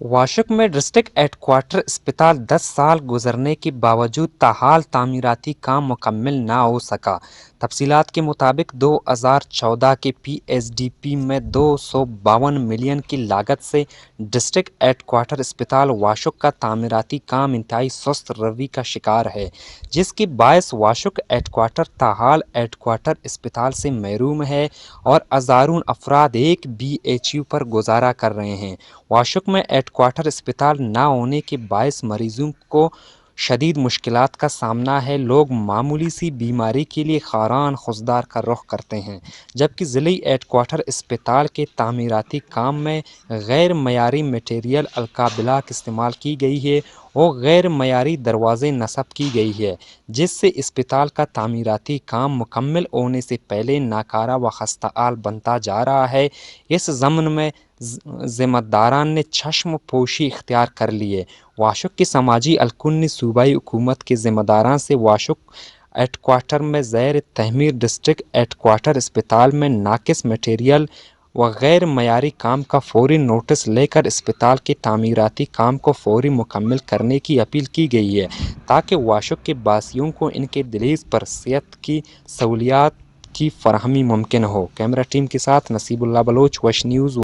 वाशक में district headquarter अस्पताल 10 साल गुजरने के बावजूद ताहाल तामीराती काम मुकम्मल ना हो सका। तफसीलात के मुताबिक 2014 के PSDP में 252 मिलियन की लागत से डिस्ट्रिक्ट हेडक्वार्टर अस्पताल वाशक का तामीराती काम इंतहाई सुस्त रवि का शिकार है, जिसकी बायस वाशक हेडक्वार्टर ताहाल हेडक्वार्टर अस्पताल से महरूम है और हज़ारों अफराद एक BHU पर गुजारा कर रहे हैं। वाशक में हेडक्वार्टर अस्पताल ना होने के बायस मरीजों को शदीद मुश्किलात का सामना है। लोग मामूली सी बीमारी के लिए खारान खुजदार का रुख करते हैं, जबकि ज़िली हेडक्वार्टर अस्पताल के तामीराती काम में गैर मयारी मटेरियल अलकाबिला इस्तेमाल की गई है और गैर मयारी दरवाजे नस्ब की गई है, जिससे अस्पताल का तामीराती काम मुकम्मल होने से पहले नाकारा व खस्ताहाल बनता जा रहा है। इस ज़मन में ज़िम्मेदारान ने चश्म पोशी इख्तियार कर लिए। वाशक की समाजी अलकुन्नी सूबाई हुकूमत के ज़िम्मेदारान से वाशक हेडक्वार्टर में ज़ैर तहमीर डिस्ट्रिक्ट हेडक्वार्टर अस्पताल में नाकिस मटेरियल व गैर मयारी काम का फौरी नोटिस लेकर अस्पताल के तामीराती काम को फौरी मुकम्मल करने की अपील की गई है, ताकि वाशक के बासियों को इनके दलील पर सेहत की सहूलियात की फराहमी मुमकिन हो। कैमरा टीम के साथ नसीबुल्लाह बलोच, वश न्यूज़।